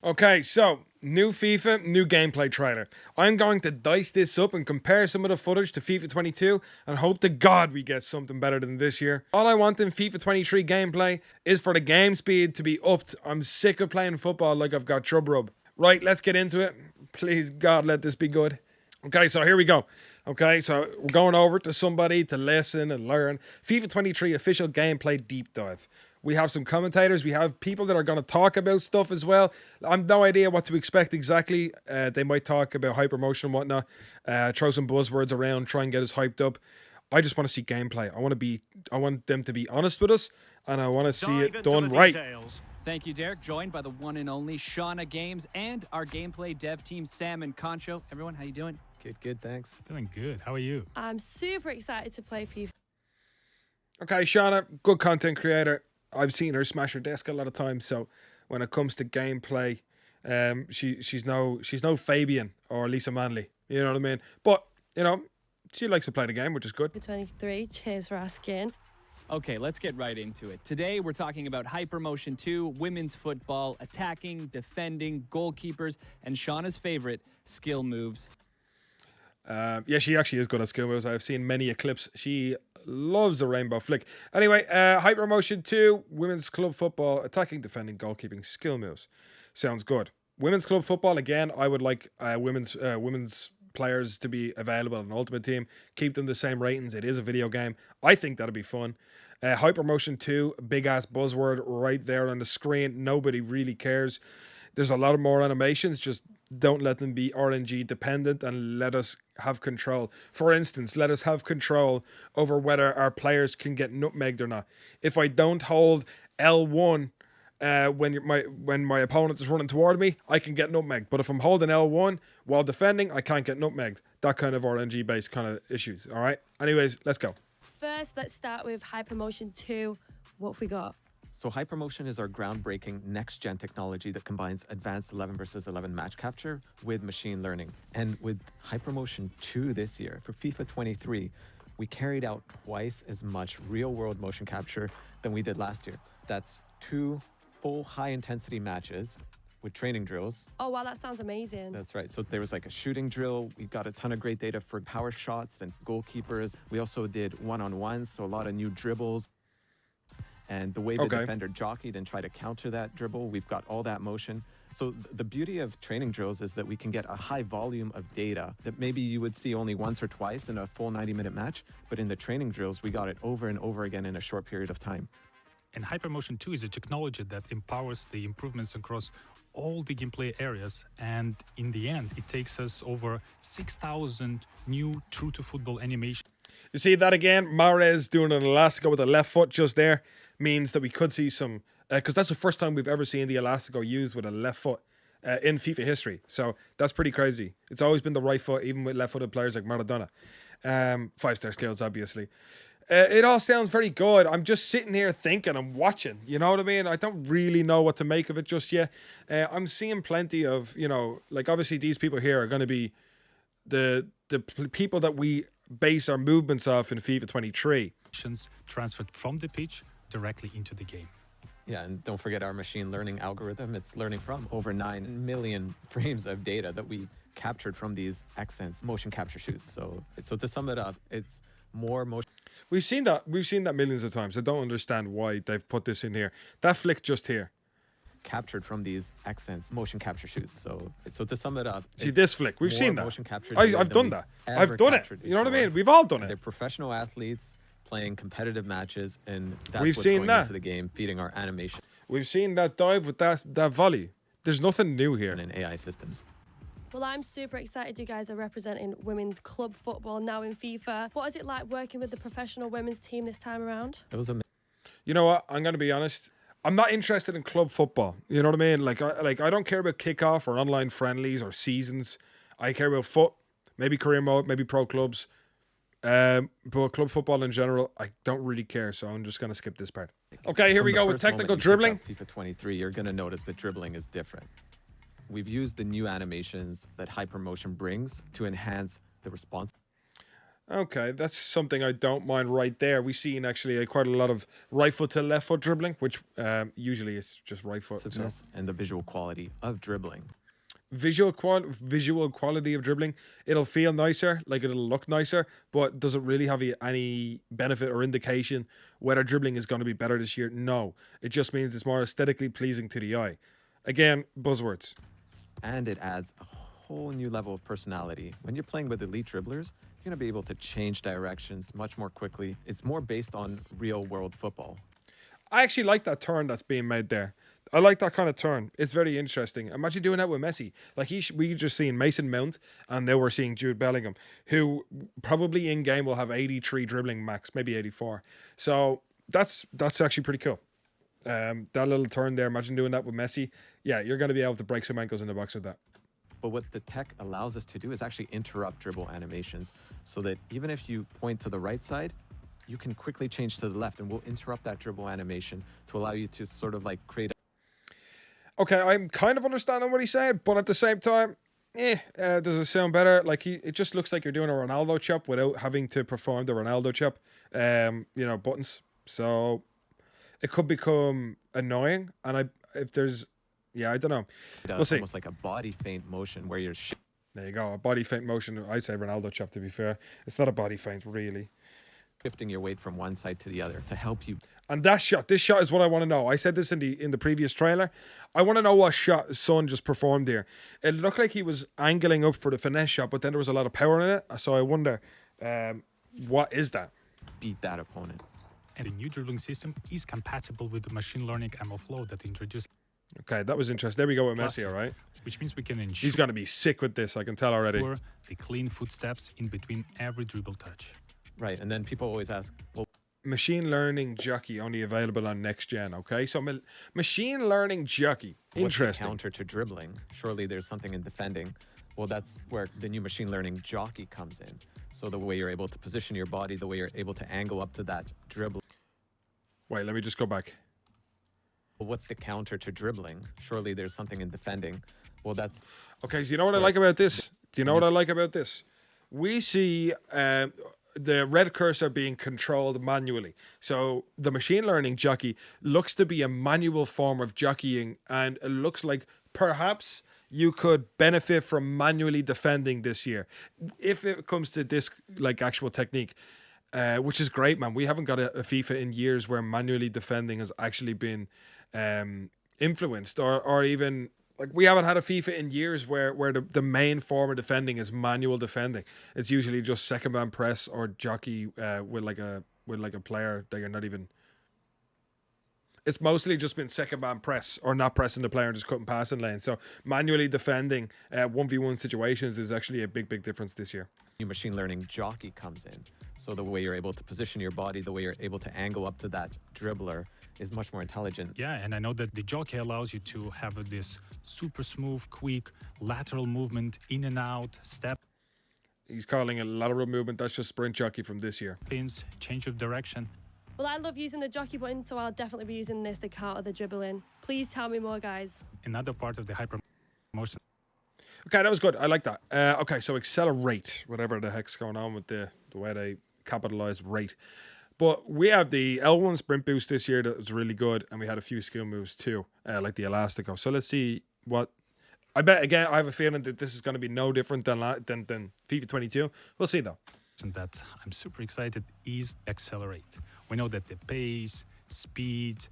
Okay, so new FIFA, new gameplay trailer. I'm going to dice this up and compare some of the footage to FIFA 22 and hope to God we get something better than this year. All I want in FIFA 23 gameplay is for the game speed to be upped. I'm sick of playing football like I've got chub rub. Right, let's get into it. Please, God, let this be good. Okay, so here we go. Okay, so we're going over to somebody to listen and learn. FIFA 23 official gameplay deep dive. We have some commentators. We have people that are going to talk about stuff as well. I've no idea what to expect exactly. They might talk about Hypermotion and whatnot. Throw some buzzwords around, try and get us hyped up. I just want to see gameplay. I want them to be honest with us, and I want to see it done right. Thank you, Derek. Joined by the one and only Shauna Games and our gameplay dev team, Sam and Concho. Everyone, how you doing? Good, thanks. Doing good. How are you? I'm super excited to play FIFA. Okay, Shauna, good content creator. I've seen her smash her desk a lot of times. So when it comes to gameplay, she's no Fabian or Lisa Manley. You know what I mean? But you know, she likes to play the game, which is good. 23. Cheers for asking. Okay, let's get right into it. Today, we're talking about Hypermotion 2, women's football, attacking, defending, goalkeepers, and Shauna's favorite, skill moves. Yeah, she actually is good at skill moves. I've seen many clips. She loves the rainbow flick. Anyway, Hypermotion 2, women's club football, attacking, defending, goalkeeping, skill moves. Sounds good. Women's club football, again, I would like women's players to be available on Ultimate Team. Keep them the same ratings. It is a video game. I think that'd be fun. Hypermotion 2, big ass buzzword right there on the screen. Nobody really cares. There's a lot of more animations. Just don't let them be RNG dependent and let us have control. For instance, let us have control over whether our players can get nutmegged or not. If I don't hold L1 when my opponent is running toward me, I can get nutmegged. But if I'm holding L1 while defending, I can't get nutmegged. That kind of RNG based kind of issues. All right. Anyways, let's go. First, let's start with Hypermotion 2. What have we got? So Hypermotion is our groundbreaking next-gen technology that combines advanced 11 versus 11 match capture with machine learning. And with Hypermotion 2 this year, for FIFA 23, we carried out twice as much real-world motion capture than we did last year. That's 2 full high-intensity matches with training drills. Oh, wow, that sounds amazing. That's right. So there was like a shooting drill. We got a ton of great data for power shots and goalkeepers. We also did one-on-ones, so a lot of new dribbles. And the way the defender jockeyed and tried to counter that dribble, we've got all that motion. So the beauty of training drills is that we can get a high volume of data that maybe you would see only once or twice in a full 90-minute match. But in the training drills, we got it over and over again in a short period of time. And Hypermotion 2 is a technology that empowers the improvements across all the gameplay areas. And in the end, it takes us over 6,000 new true-to-football animations. You see that again? Mahrez doing an Elastico with the left foot just there means that we could see some, because that's the first time we've ever seen the Elastico used with a left foot in FIFA history. So that's pretty crazy. It's always been the right foot, even with left-footed players like Maradona. 5-star skills, obviously. It all sounds very good. I'm just sitting here thinking, I'm watching. You know what I mean? I don't really know what to make of it just yet. I'm seeing plenty of, you know, like obviously these people here are going to be the people that we base our movements off in FIFA 23. Transferred from the pitch directly into the game. Yeah, and don't forget our machine learning algorithm. It's learning from over 9 million frames of data that we captured from these XSense motion capture shoots. So to sum it up, it's more motion. We've seen that millions of times. I don't understand why they've put this in here. That flick just here. Captured from these XSense motion capture shoots. So to sum it up, see this flick. We've seen that. Motion capture I've done that. I've done it. You know what I mean? We've all done it. They're professional athletes playing competitive matches, and that's We've what's seen going that into the game, feeding our animation. We've seen that dive with that volley. There's nothing new here. And in AI systems. Well, I'm super excited you guys are representing women's club football now in FIFA. What is it like working with the professional women's team this time around? It was amazing. You know what? I'm going to be honest. I'm not interested in club football. You know what I mean? Like I don't care about kickoff or online friendlies or seasons. I care about foot, maybe career mode, maybe pro clubs. But club football in general, I don't really care. So I'm just going to skip this part. Okay, here we go with technical dribbling. FIFA 23, you're going to notice that dribbling is different. We've used the new animations that Hypermotion brings to enhance the response. Okay, that's something I don't mind right there. We've seen actually quite a lot of right foot to left foot dribbling, which usually is just right foot. So. And the visual quality of dribbling. Visual quality of dribbling, it'll feel nicer, like it'll look nicer, but does it really have any benefit or indication whether dribbling is going to be better this year? No, it just means it's more aesthetically pleasing to the eye. Again, buzzwords. And it adds a whole new level of personality. When you're playing with elite dribblers, you're going to be able to change directions much more quickly. It's more based on real world football. I actually like that turn that's being made there. I like that kind of turn. It's very interesting. Imagine doing that with Messi. Like we just seen Mason Mount, and now we're seeing Jude Bellingham, who probably in game will have 83 dribbling max, maybe 84. So that's actually pretty cool. That little turn there. Imagine doing that with Messi. Yeah, you're going to be able to break some ankles in the box with that. But what the tech allows us to do is actually interrupt dribble animations, so that even if you point to the right side, you can quickly change to the left, and we'll interrupt that dribble animation to allow you to sort of like create. Okay, I'm kind of understanding what he's saying, but at the same time, does it sound better? Like it just looks like you're doing a Ronaldo chop without having to perform the Ronaldo chop, buttons. So it could become annoying, and I don't know. We'll see. Almost like a body feint motion where you're. There you go, a body feint motion. I'd say Ronaldo chop. To be fair, it's not a body feint really. Shifting your weight from one side to the other to help you. And this shot is what I want to know. I said this in the previous trailer. I want to know what shot Son just performed here. It looked like he was angling up for the finesse shot, but then there was a lot of power in it. So I wonder, what is that? Beat that opponent. And the new dribbling system is compatible with the machine learning ML flow that introduced. Okay, that was interesting. There we go with Messi, all right? Which means we can ensure he's going to be sick with this, I can tell already. The clean footsteps in between every dribble touch. Right, and then people always ask, well, machine learning jockey only available on next gen. Okay, so machine learning jockey, interesting. What's the counter to dribbling? Surely there's something in defending. Well, that's where the new machine learning jockey comes in. So the way you're able to position your body, the way you're able to angle up to that dribble. Wait, let me just go back. Well, what's the counter to dribbling? Surely there's something in defending. Well, that's okay. So you know what I like about this? Do you know what I like about this? We see the red cursor being controlled manually. So the machine learning jockey looks to be a manual form of jockeying, and it looks like perhaps you could benefit from manually defending this year if it comes to this like actual technique, which is great, man. We haven't got a FIFA in years where manually defending has actually been influenced or even. Like, we haven't had a FIFA in years where the main form of defending is manual defending. It's usually just second man press or jockey with like a player that you're not even. It's mostly just been second man press or not pressing the player and just cutting passing lanes. So manually defending 1v1 situations is actually a big difference this year. New machine learning jockey comes in. So the way you're able to position your body, the way you're able to angle up to that dribbler is much more intelligent. Yeah, and I know that the jockey allows you to have this super smooth, quick lateral movement in and out, step. He's calling it lateral movement. That's just sprint jockey from this year. Pins, change of direction. Well, I love using the jockey button, so I'll definitely be using this to counter the dribbling. Please tell me more, guys. Another part of the Hypermotion. Okay, that was good. I like that. Okay, so accelerate, whatever the heck's going on with the way they capitalize rate. But we have the L1 sprint boost this year that was really good, and we had a few skill moves too, like the Elastico. So let's see what. I bet again. I have a feeling that this is going to be no different than FIFA 22. We'll see though. And that I'm super excited is accelerate. We know that the pace, speed,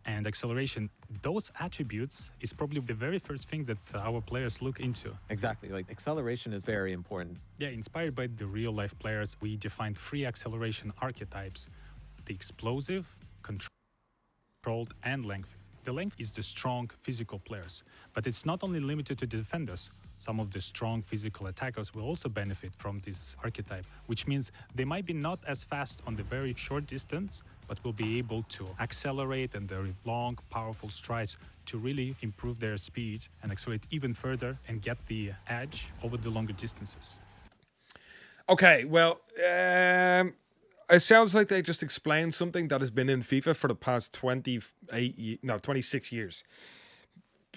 and acceleration, those attributes is probably the very first thing that our players look into. Exactly, like acceleration is very important. Yeah, inspired by the real life players, we defined 3 acceleration archetypes: the explosive, controlled, and lengthy. The length is the strong physical players, but it's not only limited to the defenders. Some of the strong physical attackers will also benefit from this archetype, which means they might be not as fast on the very short distance, but will be able to accelerate and their long, powerful strides to really improve their speed and accelerate even further and get the edge over the longer distances. Okay, well, it sounds like they just explained something that has been in FIFA for the past 26 years.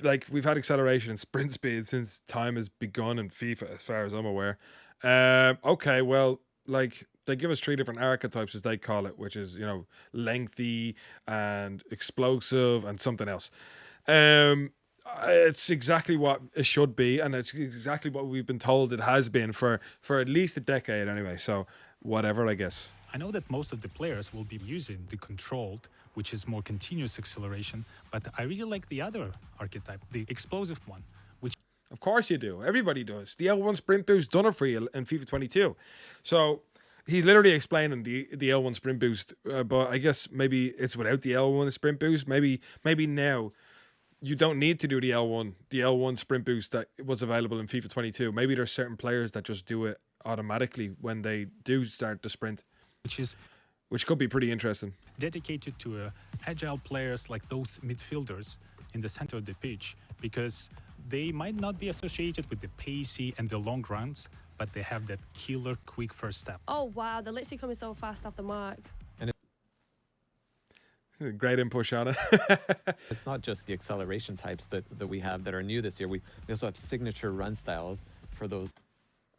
Like, we've had acceleration and sprint speed since time has begun in FIFA, as far as I'm aware. Okay, well, like they give us 3 different archetypes, as they call it, which is, you know, lengthy and explosive and something else. It's exactly what it should be, and it's exactly what we've been told it has been for at least a decade anyway. So whatever, I guess. I know that most of the players will be using the controlled, which is more continuous acceleration, but I really like the other archetype, the explosive one, which Of course you do. Everybody does. The L1 sprint boost done it for you in FIFA 22. So he's literally explaining the L1 sprint boost, but I guess maybe it's without the L1 sprint boost. Maybe now you don't need to do the L1 sprint boost that was available in FIFA 22. Maybe there's certain players that just do it automatically when they do start the sprint, which could be pretty interesting. dedicated to agile players like those midfielders in the center of the pitch, because they might not be associated with the pacey and the long runs, but they have that killer quick first step. Oh wow, they're literally coming so fast off the mark. Great input, Shauna. It's not just the acceleration types that we have that are new this year. We also have signature run styles for those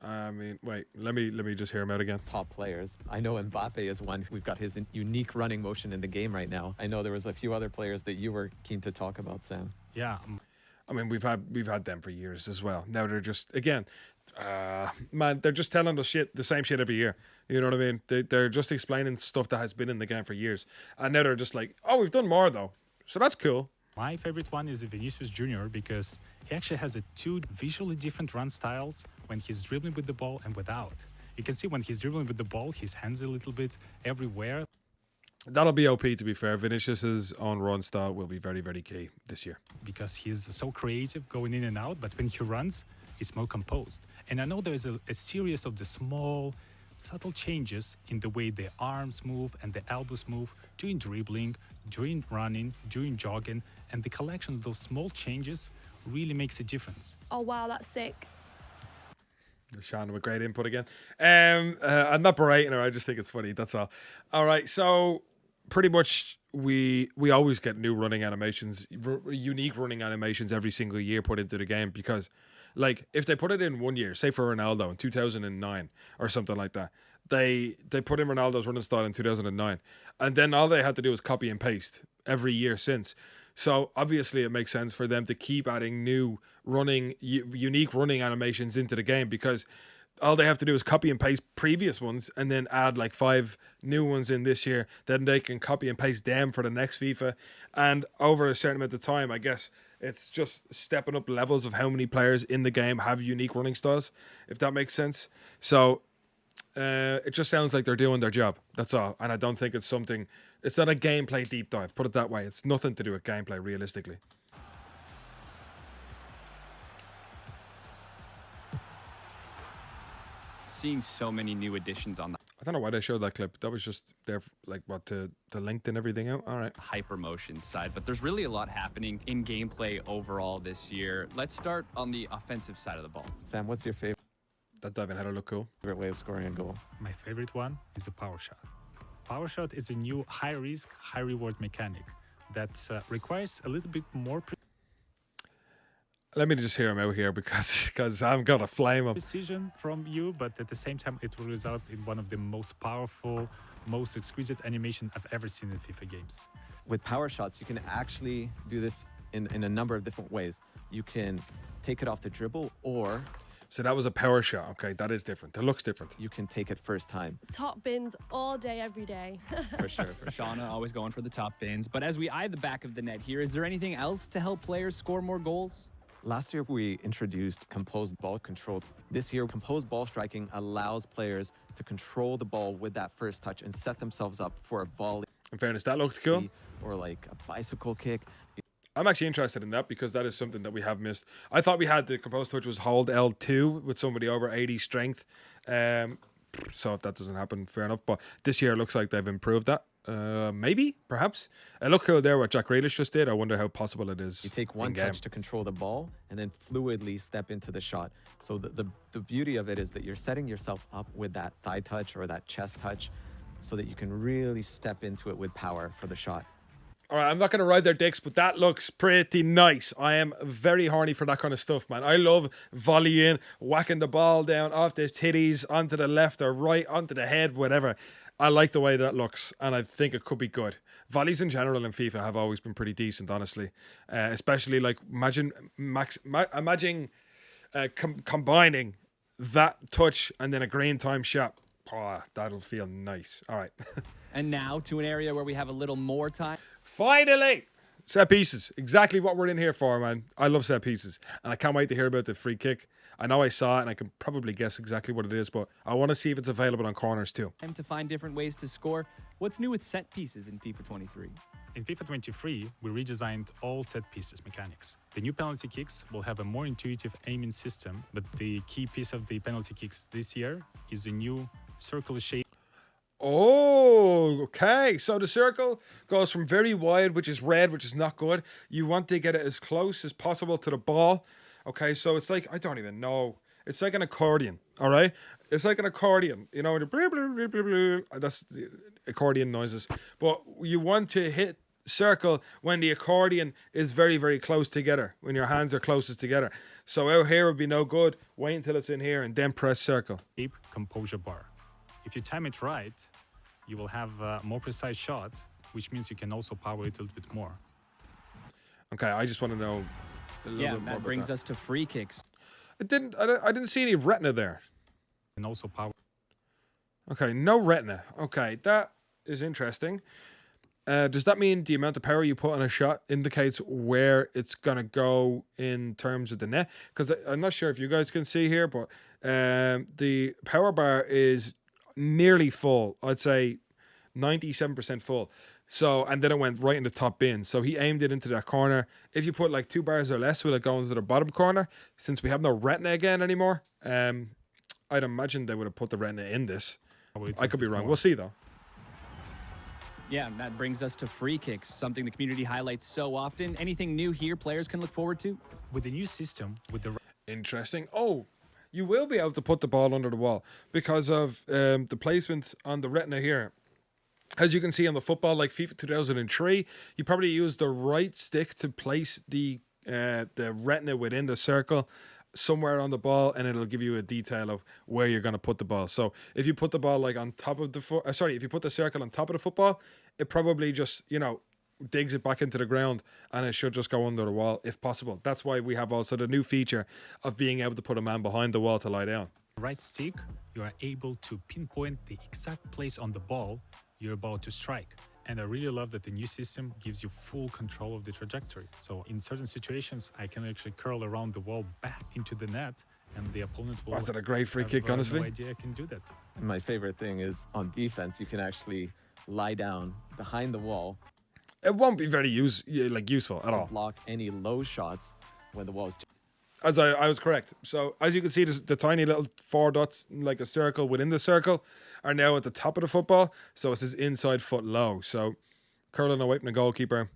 I mean, wait, let me just hear him out again. top players. I know Mbappe is one. We've got his unique running motion in the game right now. I know there was a few other players that you were keen to talk about, Sam. Yeah, I mean, we've had them for years as well. Now they're just, again, man, they're just telling us the same shit every year. You know what I mean? They're just explaining stuff that has been in the game for years, and now they're just like, oh, we've done more though, so that's cool. my favorite one is Vinicius Jr. because he actually has two visually different run styles when he's dribbling with the ball and without. You can see when he's dribbling with the ball, his hands a little bit everywhere. That'll be OP, to be fair. Vinicius's on run style will be very, very key this year. Because he's so creative going in and out, but when he runs, it's more composed. And I know there's a series of the small, subtle changes in the way the arms move and the elbows move during dribbling, during running, during jogging, and the collection of those small changes really makes a difference. Oh wow, that's sick. Sean with great input again. I'm not berating her, I just think it's funny, that's all. All right, so pretty much we always get new running animations, unique running animations every single year put into the game, because like if they put it in 1 year, say for Ronaldo in 2009 or something like that, they put in Ronaldo's running style in 2009, and then all they had to do was copy and paste every year since. So obviously it makes sense for them to keep adding new running, unique running animations into the game, because all they have to do is copy and paste previous ones and then add like 5 new ones in this year. Then they can copy and paste them for the next FIFA. And over a certain amount of time, I guess it's just stepping up levels of how many players in the game have unique running styles, if that makes sense. So it just sounds like they're doing their job. That's all. And I don't think it's not a gameplay deep dive, put it that way. It's nothing to do with gameplay, realistically. Seeing so many new additions on the I don't know why they showed that clip. That was just there, like, what, to lengthen everything out? All right. Hypermotion side, but there's really a lot happening in gameplay overall this year. Let's start on the offensive side of the ball. Sam, what's your favorite That diving header looked cool. way of scoring a goal? My favorite one is a power shot. Power shot is a new high-risk, high-reward mechanic that requires a little bit more Let me just hear him out here because I've got a flame up. precision from you, but at the same time, it will result in one of the most powerful, most exquisite animation I've ever seen in FIFA games. With power shots, you can actually do this in a number of different ways. You can take it off the dribble, or So that was a power shot. Okay, that is different. It looks different. you can take it first time. Top bins all day, every day. For sure. Shauna always going for the top bins. But as we eye the back of the net here, is there anything else to help players score more goals? Last year, we introduced composed ball control. This year, composed ball striking allows players to control the ball with that first touch and set themselves up for a volley In fairness, that looked cool. or like a bicycle kick. I'm actually interested in that because that is something that we have missed. I thought we had the composed touch was hold L2 with somebody over 80 strength. So if that doesn't happen, fair enough. But this year it looks like they've improved that. Maybe, perhaps. It looked cool there what Jack Grealish just did. I wonder how possible it is. You take one in-game. touch to control the ball and then fluidly step into the shot. So the beauty of it is that you're setting yourself up with that thigh touch or that chest touch so that you can really step into it with power for the shot. All right, I'm not going to ride their dicks, but that looks pretty nice. I am very horny for that kind of stuff, man. I love volleying, whacking the ball down off the titties, onto the left or right, onto the head, whatever. I like the way that looks, and I think it could be good. Volleys in general in FIFA have always been pretty decent, honestly. Especially, like, combining that touch and then a green time shot. Oh, that'll feel nice. All right. And now to an area where we have a little more time. Finally! Set pieces. Exactly what we're in here for, man. I love set pieces. And I can't wait to hear about the free kick. I know I saw it and I can probably guess exactly what it is, but I want to see if it's available on corners too. Time to find different ways to score. What's new with set pieces in FIFA 23? In FIFA 23, we redesigned all set pieces mechanics. The new penalty kicks will have a more intuitive aiming system, but the key piece of the penalty kicks this year is a new circle shape. Oh, okay. So the circle goes from very wide, which is red, which is not good. You want to get it as close as possible to the ball. Okay, so it's like, I don't even know. It's like an accordion, all right? It's like an accordion, you know, that's the accordion noises. But you want to hit circle when the accordion is very, very close together, when your hands are closest together. So out here would be no good. Wait until it's in here and then press circle. Composure bar. If you time it right, you will have a more precise shot, which means you can also power it a little bit more. Okay, I just want to know a little bit more about that brings us to free kicks. I didn't see any retina there. And also power. Okay, no retina. Okay, that is interesting. Does that mean the amount of power you put on a shot indicates where it's going to go in terms of the net? Because I'm not sure if you guys can see here, but the power bar is nearly full. I'd say 97% full. So, and then it went right in the top bin. So he aimed it into that corner. If you put like 2 bars or less, will it go into the bottom corner? Since we have no retina again anymore, I'd imagine they would have put the retina in this. I could be wrong. We'll see though. Yeah, and that brings us to free kicks, something the community highlights so often. Anything new here players can look forward to? With the new system, with the... Interesting. Oh, you will be able to put the ball under the wall because of the placement on the retina here. As you can see on the football, like FIFA 2003, you probably use the right stick to place the retina within the circle somewhere on the ball, and it'll give you a detail of where you're going to put the ball. So if you put the ball like on top of the if you put the circle on top of the football, it probably just, you know, digs it back into the ground, and it should just go under the wall if possible. That's why we have also the new feature of being able to put a man behind the wall to lie down. Right stick, you are able to pinpoint the exact place on the ball you're about to strike. And I really love that the new system gives you full control of the trajectory. So in certain situations, I can actually curl around the wall back into the net, and the opponent will... Was that a great free kick, honestly? No idea I can do that. And my favorite thing is on defense, you can actually lie down behind the wall. It won't be very useful at all. Block any low shots when the wall is... As I was correct. So as you can see, the tiny little 4 dots, like a circle within the circle, are now at the top of the football. So it says inside foot low. So curling away from the goalkeeper.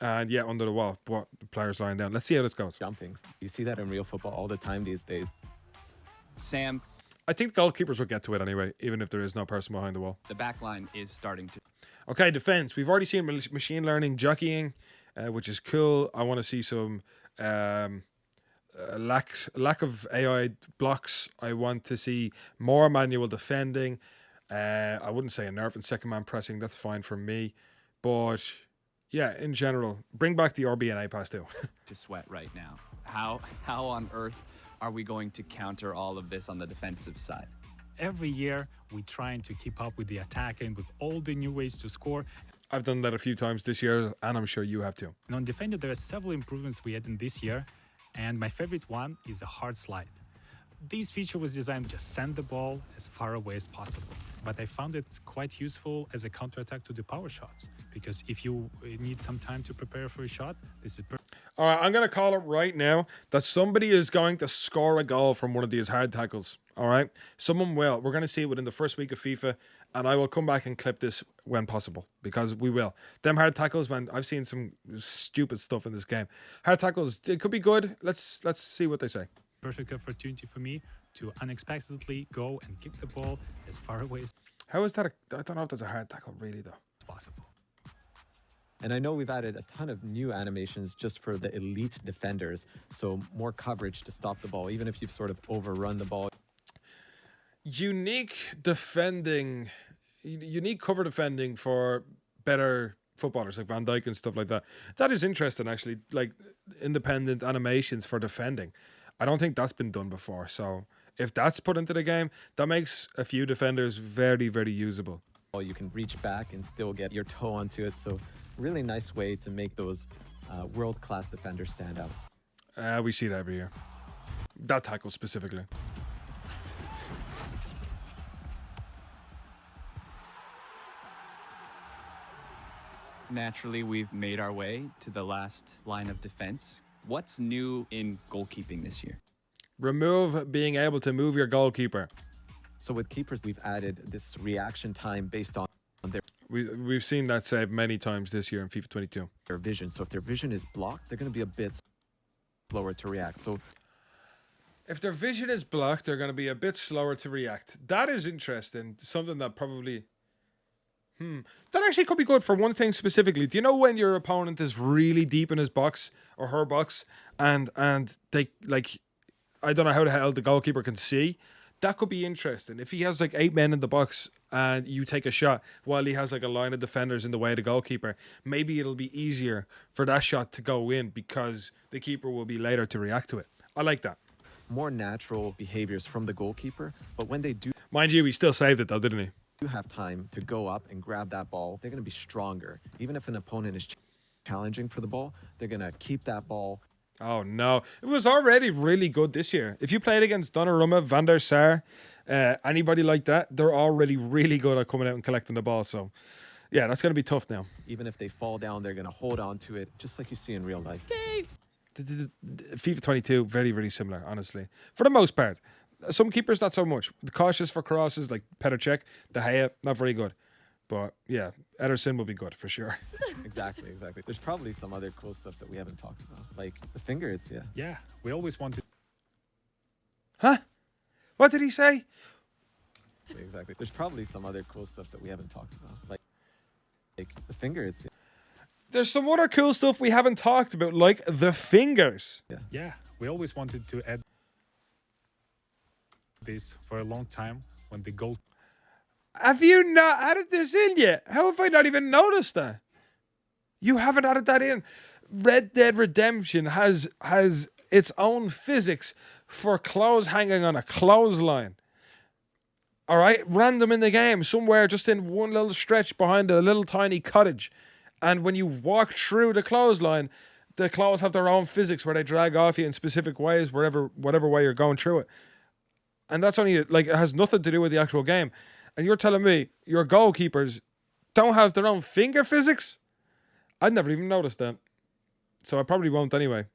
And yeah, under the wall. But the player's lying down. Let's see how this goes. Jumping. You see that in real football all the time these days. Sam. I think goalkeepers will get to it anyway, even if there is no person behind the wall. The back line is starting to... Okay, defense. We've already seen machine learning jockeying, which is cool. I want to see some... lack of AI blocks. I want to see more manual defending. I wouldn't say a nerf and second man pressing. That's fine for me. But yeah, in general, bring back the RB and A pass too. To sweat right now. How on earth are we going to counter all of this on the defensive side? Every year, we're trying to keep up with the attack and with all the new ways to score. I've done that a few times this year, and I'm sure you have too. And on defending, there are several improvements we added this year. And my favorite one is a hard slide. This feature was designed to just send the ball as far away as possible. But I found it quite useful as a counterattack to the power shots. Because if you need some time to prepare for a shot, this is perfect. All right, I'm going to call it right now that somebody is going to score a goal from one of these hard tackles. All right? Someone will. We're going to see it within the first week of FIFA. And I will come back and clip this when possible, because we will. Them hard tackles, man, I've seen some stupid stuff in this game. Hard tackles, it could be good. Let's see what they say. Perfect opportunity for me to unexpectedly go and kick the ball as far away as How is that? I don't know if that's a hard tackle, really, though. possible. And I know we've added a ton of new animations just for the elite defenders. So more coverage to stop the ball, even if you've sort of overrun the ball. Unique defending, unique cover defending for better footballers like Van Dijk and stuff like that. That is interesting, actually. Like independent animations for defending. I don't think that's been done before. So if that's put into the game, that makes a few defenders very, very usable. You can reach back and still get your toe onto it. So really nice way to make those world-class defenders stand out. We see that every year. That tackle specifically. Naturally, we've made our way to the last line of defense. What's new in goalkeeping this year? Remove being able to move your goalkeeper. So with keepers, we've added this reaction time based on their We've seen that save many times this year in FIFA 22. vision. So if their vision is blocked, they're going to be a bit slower to react. So if their vision is blocked, they're going to be a bit slower to react. That is interesting. Something that probably... That actually could be good for one thing specifically. Do you know when your opponent is really deep in his box or her box and they, like, I don't know how the hell the goalkeeper can see? That could be interesting. If he has like 8 men in the box and you take a shot while he has like a line of defenders in the way of the goalkeeper, maybe it'll be easier for that shot to go in because the keeper will be later to react to it. I like that. more natural behaviors from the goalkeeper, but when they do Mind you, he still saved it though, didn't he? have time to go up and grab that ball, they're going to be stronger. Even if an opponent is challenging for the ball, they're going to keep that ball. Oh no, it was already really good this year. If you played against Donnarumma, Van der Sar, anybody like that, they're already really good at coming out and collecting the ball. So yeah, that's going to be tough now. Even if they fall down, they're going to hold on to it, just like you see in real life. FIFA 22, very, very similar, honestly. For the most part. Some keepers, not so much. The cautious for crosses, like Petr Cech, De Gea, not very good. But yeah, Ederson will be good for sure. Exactly. There's probably some other cool stuff that we haven't talked about, like the fingers. Yeah, we always wanted. Huh? What did he say? Exactly. There's probably some other cool stuff that we haven't talked about, like the fingers. There's some other cool stuff we haven't talked about, like the fingers. Yeah, we always wanted to add this for a long time when the goal. Have you not added this in yet? How have I not even noticed that? You haven't added that in. Red Dead Redemption has its own physics for clothes hanging on a clothesline. All right, random in the game, somewhere just in one little stretch behind a little tiny cottage. And when you walk through the clothesline, the clothes have their own physics where they drag off you in specific ways, whatever way you're going through it. And that's only, like, it has nothing to do with the actual game. And you're telling me your goalkeepers don't have their own finger physics? I'd never even noticed that. So I probably won't anyway,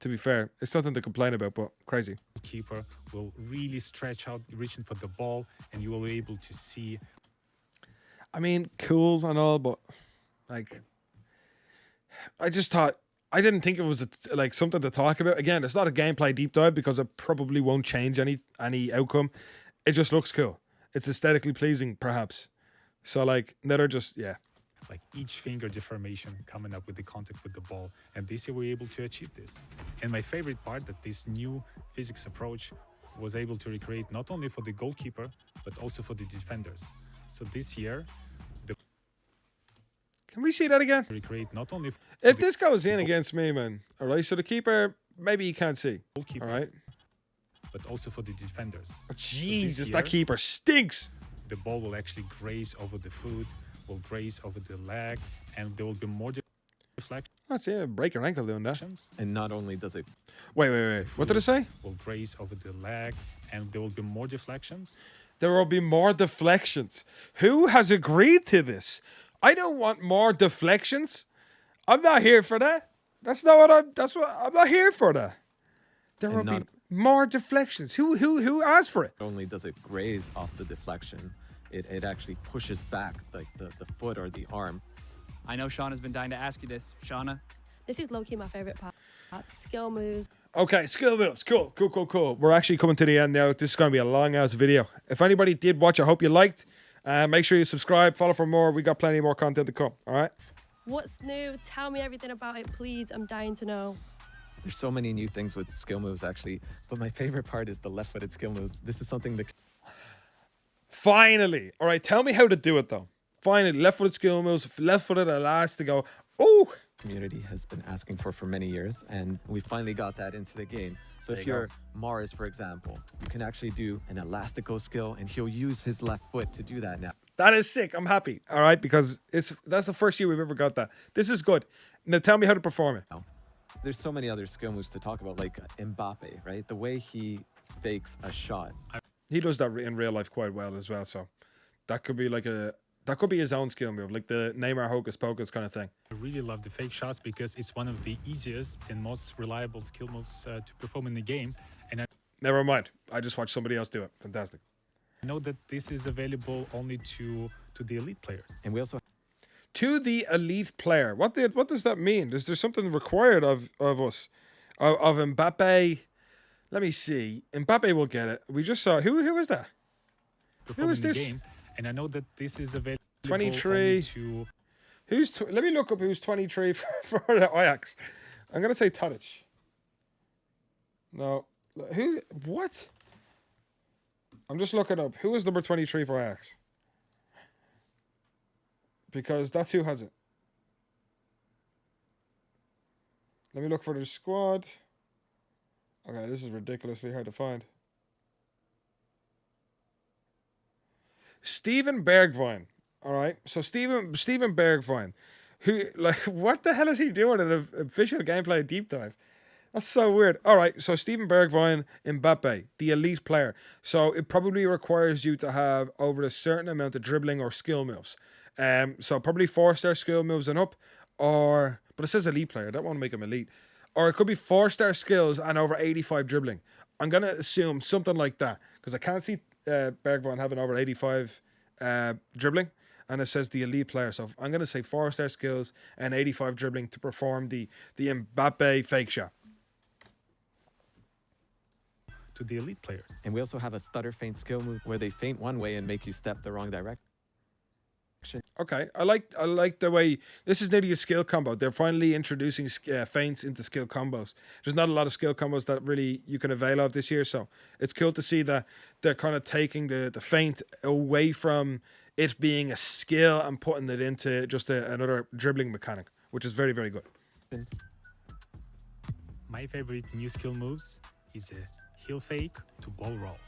to be fair. It's nothing to complain about, but crazy. Keeper will really stretch out, reaching for the ball, and you will be able to see. I mean, cool and all, but, like, I just thought, I didn't think it was like something to talk about. Again, it's not a gameplay deep dive because it probably won't change any outcome. It just looks cool. It's aesthetically pleasing, perhaps. So, like, they're just, yeah. Like each finger deformation coming up with the contact with the ball. And this year we were able to achieve this. And my favorite part, that this new physics approach was able to recreate not only for the goalkeeper, but also for the defenders. So this year, Can we see that again? recreate not only for If this goes in against me, man, all right, so the keeper, maybe he can't see, the goalkeeper, all right? but also for the defenders. Oh, Jesus, year- that keeper stinks. The ball will actually graze over the foot, will graze over the leg, and there will be more deflections. That's it, break your ankle doing that. And not only does it Wait. What did I say? Will graze over the leg, and there will be more deflections. There will be more deflections. Who has agreed to this? I don't want more deflections. I'm not here for that. I'm not here for that. There will be more deflections. Who asked for it? not only does it graze off the deflection, it actually pushes back like the foot or the arm. I know Shauna's been dying to ask you this. Shauna? This is low-key my favorite part. Skill moves. Okay, skill moves. Cool. We're actually coming to the end now. This is going to be a long-ass video. If anybody did watch, I hope you liked. Make sure you subscribe, follow for more. We got plenty more content to come. All right? What's new? Tell me everything about it, please. I'm dying to know. There's so many new things with skill moves, actually. But my favorite part is the left-footed skill moves. This is something that... Finally. All right, tell me how to do it, though. Finally, left-footed skill moves, left-footed at last to go, oh! Community has been asking for many years, and we finally got that into the game. So if you're Mars, for example, you can actually do an elastico skill, and he'll use his left foot to do that now. That is sick. I'm happy. All right, because that's the first year we've ever got that. This is good. Now tell me how to perform it. There's so many other skill moves to talk about, like Mbappe, right? The way he fakes a shot. He does that in real life quite well as well. So that could be that could be his own skill move, like the Neymar hocus pocus kind of thing. I really love the fake shots because it's one of the easiest and most reliable skill moves to perform in the game. And Never mind. I just watched somebody else do it. Fantastic. I know that this is available only to the elite players. And we also... To the elite player. What does that mean? Is there something required of us? Of Mbappe? Let me see. Mbappe will get it. We just saw... Who is that? Who is this? Game, and I know that this is available 23. to... Let me look up who's 23 for the Ajax. I'm going to say Tadic. No. Who? What? I'm just looking up. Who is number 23 for Ajax? Because that's who has it. Let me look for the squad. Okay, this is ridiculously hard to find. Steven Bergwijn. All right. So Steven Bergwijn. Who, like, what the hell is he doing in an official gameplay deep dive? That's so weird. All right, so Steven Bergwijn, Mbappe, the elite player. So it probably requires you to have over a certain amount of dribbling or skill moves. So probably 4-star skill moves and up, but it says elite player. I don't want to make him elite. Or it could be 4-star skills and over 85 dribbling. I'm going to assume something like that because I can't see Bergwijn having over 85 dribbling. And it says the elite player. So I'm going to say 4-star skills and 85 dribbling to perform the Mbappe fake shot. To the elite player. And we also have a stutter feint skill move where they feint one way and make you step the wrong direction. Okay, I like the way this is nearly a skill combo. They're finally introducing feints into skill combos. There's not a lot of skill combos that really you can avail of this year, so it's cool to see that they're kind of taking the feint away from it being a skill and putting it into just another dribbling mechanic, which is very, very good. My favorite new skill moves is a heel fake to ball roll.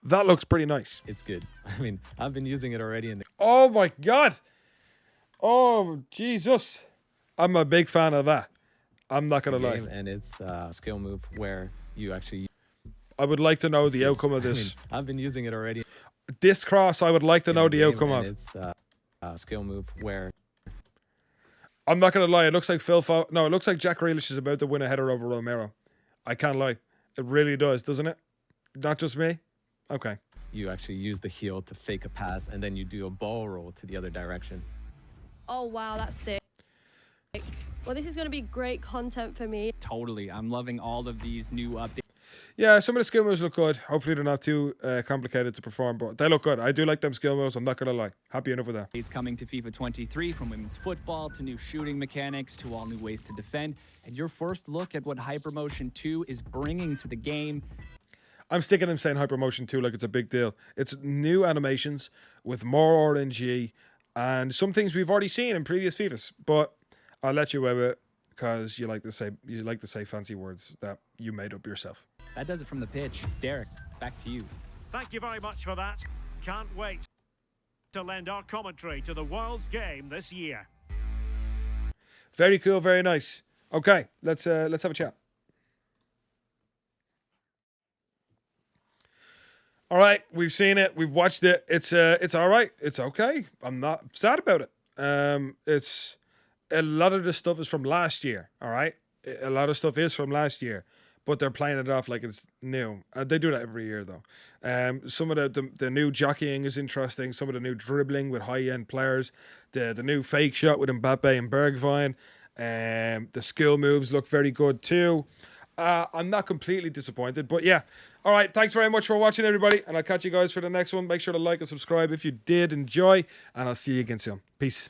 That looks pretty nice. It's good. I mean, I've been using it already in the... Oh my God. Oh, Jesus. I'm a big fan of that. I'm not going to lie. And it's a skill move where you actually... I would like to know the outcome of this. I mean, I've been using it already. This cross, I would like to know the outcome of. It's a skill move where... I'm not going to lie. It looks like it looks like Jack Grealish is about to win a header over Romero. I can't lie. It really does, doesn't it? Not just me? Okay. You actually use the heel to fake a pass, and then you do a ball roll to the other direction. Oh, wow, that's sick. Well, this is going to be great content for me. Totally. I'm loving all of these new updates. Yeah, some of the skill moves look good. Hopefully they're not too complicated to perform, but they look good. I do like them skill moves. I'm not going to lie. Happy enough with that. It's coming to FIFA 23, from women's football to new shooting mechanics to all new ways to defend. And your first look at what Hypermotion 2 is bringing to the game. I'm sticking him saying Hypermotion 2 like it's a big deal. It's new animations with more RNG and some things we've already seen in previous FIFAs, but I'll let you away because you like to say fancy words that you made up yourself. That does it from the pitch. Derek, back to you. Thank you very much for that. Can't wait to lend our commentary to the world's game this year. Very cool, very nice. Okay, let's have a chat. All right, we've seen it, we've watched it. It's all right. It's okay. I'm not sad about it. It's a lot of the stuff is from last year. All right, a lot of stuff is from last year, but they're playing it off like it's new. They do that every year though. Some of the new jockeying is interesting. Some of the new dribbling with high end players. The new fake shot with Mbappe and Bergwijn. The skill moves look very good too. I'm not completely disappointed, but yeah. All right, thanks very much for watching, everybody, and I'll catch you guys for the next one. Make sure to like and subscribe if you did enjoy, and I'll see you again soon. Peace.